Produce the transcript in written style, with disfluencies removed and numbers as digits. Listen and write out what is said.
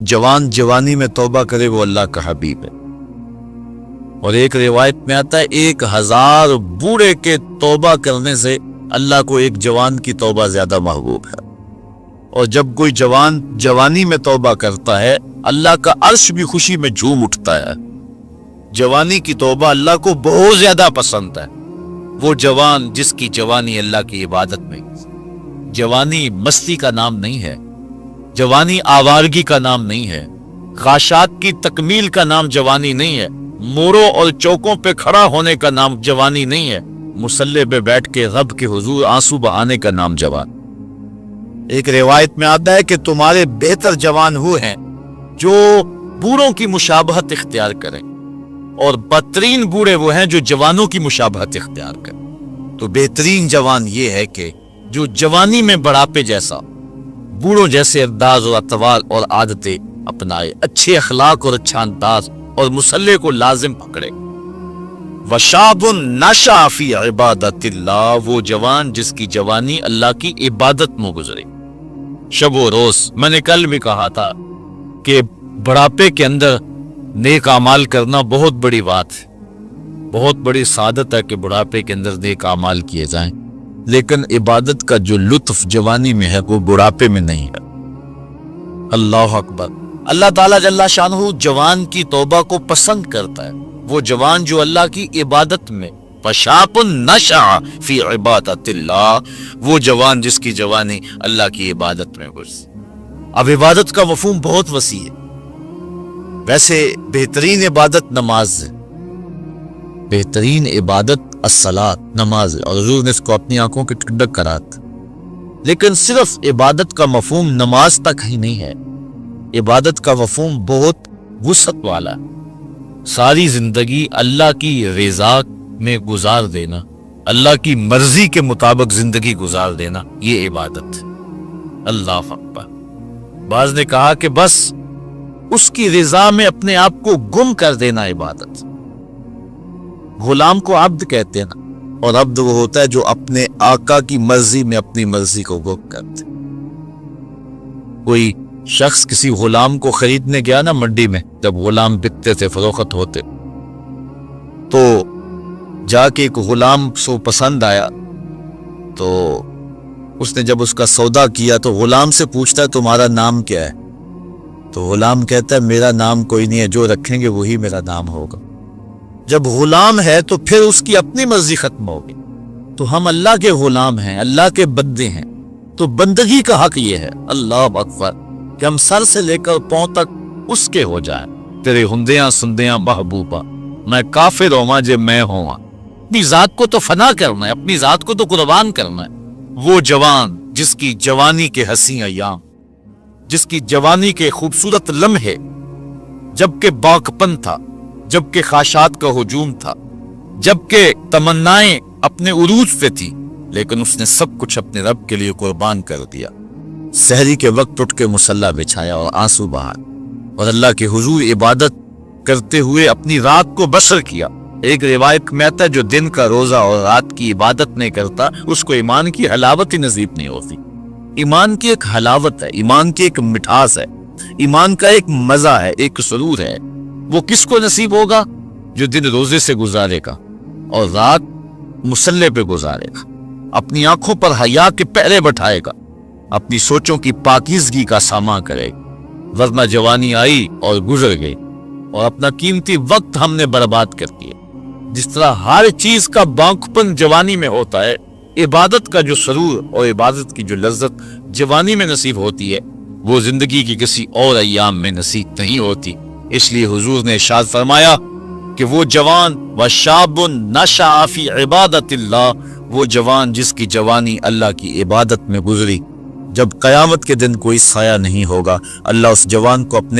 जवान जवानी में तौबा करे वो अल्लाह का हबीब है। और एक रिवायत में आता है 1000 बूढ़े के तौबा करने से अल्लाह को एक जवान की तौबा ज्यादा महबूब है। और जब कोई जवान जवानी में तौबा करता है अल्लाह का अर्श भी खुशी में झूम उठता है। जवानी की तौबा अल्लाह को बहुत ज्यादा पसंद है। वो जवान जिसकी जवानी अल्लाह की इबादत में। जवानी मस्ती का नाम नहीं है, जवानी आवारगी का नाम नहीं है, ख्वाहिशात की तकमील का नाम जवानी नहीं है, मोरों और चौकों पे खड़ा होने का नाम जवानी नहीं है, मुसल्ले पे बैठ के रब के हुजूर आंसू बहाने का नाम जवान। एक रिवायत में आता है कि तुम्हारे बेहतर जवान वो हैं जो बूढ़ों की मुशाबहत इख्तियार करें, और बदतरीन बूढ़े वो हैं जो जवानों की मुशाबहत इख्तियार करें। तो बेहतरीन जवान ये है कि जो जवानी में बढ़ापे जैसा बूढ़ों जैसे अंदाज और अतवार और आदतें अपनाए, अच्छे अखलाक और अच्छा अंदाज और मुसल्ले को लाजिम पकड़े। वशाबुन नशा फी इबादतिल्लाह, वो जवान जिसकी जवानी अल्लाह की इबादत में गुजरे। शबो रोज मैंने कल भी कहा था कि बुढ़ापे के अंदर नेक अमाल करना बहुत बड़ी बात है, बहुत बड़ी सादत है कि बुढ़ापे के अंदर नेक अमाल किए जाएं, लेकिन इबादत का जो लुत्फ जवानी में है वो बुढ़ापे में नहीं है। अल्लाह अकबर। अल्लाह ताला जल्ला शानहू जवान की तौबा को पसंद करता है। वो जवान जो अल्लाह की इबादत में फशापुन नशा फी इबादतिल्लाह, वो जवान जिसकी जवानी अल्लाह की इबादत में गुजरी। अब इबादत का मफहूम बहुत वसी है। वैसे बेहतरीन इबादत नमाज है, बेहतरीन इबादत अस्सलात नमाज है, और हुजूर ने इसको अपनी आंखों की ठंडक करा था। लेकिन सिर्फ इबादत का मफहूम नमाज तक ही नहीं है। इबादत का मफहूम बहुत वुसअत वाला है। सारी जिंदगी अल्लाह की रज़ा में गुजार देना, अल्लाह की मर्जी के मुताबिक जिंदगी गुजार देना, ये इबादत है। अल्लाह अकबर। बाज ने कहा कि बस उसकी रज़ा में अपने आप को गुम कर देना इबादत। गुलाम को अब्द कहते हैं ना, और अब्द वो होता है जो अपने आका की मर्जी में अपनी मर्जी को गुम करते। कोई शख्स किसी गुलाम को खरीदने गया ना मंडी में, जब गुलाम बिकते थे फरोख्त होते, तो जाके एक गुलाम सो पसंद आया, तो उसने जब उसका सौदा किया तो गुलाम से पूछता है तुम्हारा नाम क्या है? तो गुलाम कहता है मेरा नाम कोई नहीं है, जो रखेंगे वही मेरा नाम होगा। जब गुलाम है तो फिर उसकी अपनी मर्जी खत्म होगी। तो हम अल्लाह के गुलाम हैं, अल्लाह के बंदे हैं, तो बंदगी का हक ये है अल्लाह अकबर कि हम सर से लेकर पांव तक उसके हो जाएं। तेरे हुंदियां सुंदियां महबूबा, मैं काफिर होवा जे मैं होवा। अपनी जात को तो फना करना है, अपनी जात को तो कुर्बान करना है। वो जवान जिसकी जवानी के हसी अय्याम, जिसकी जवानी के खूबसूरत लम्हे, जबकि बाकपन था, जबकि ख्वाहिशात का हुजूम था, जबकि तमन्नाएं अपने उरूज पे थी, लेकिन उसने सब कुछ अपने रब के लिए कुर्बान कर दिया। सहरी के वक्त उठ के मुसल्ला बिछाया और आंसू बहा, और अल्लाह के हुजूर इबादत करते हुए अपनी रात को बसर किया। एक रिवायत में आता है जो दिन का रोजा और रात की इबादत नहीं करता उसको ईमान की हलावत ही नसीब नहीं होती। ईमान की एक हलावत है, ईमान की एक मिठास है, ईमान का एक मजा है, एक सुरूर है। वो किसको नसीब होगा? जो दिन रोजे से गुजारेगा और रात मुसल्ले पे गुजारेगा, अपनी आंखों पर हया के पहरे बैठाएगा, अपनी सोचों की पाकीज़गी का सामा करेगा। वरना जवानी आई और गुजर गई, और अपना कीमती वक्त हमने बर्बाद कर दिया। जिस तरह हर चीज का बांकपन जवानी में होता है, इबादत का जो सरूर और इबादत की जो लज्जत जवानी में नसीब होती है, वो जिंदगी की किसी और अय्याम में नसीब नहीं होती। इसलिए हुजूर ने इरशाद फरमाया कि वो जवान वशाबुन नशा फी इबादतिल्लाह, वो जवान जिसकी जवानी अल्लाह की इबादत में गुजरी, जब कयामत के दिन कोई साया नहीं होगा, अल्लाह उस जवान को अपने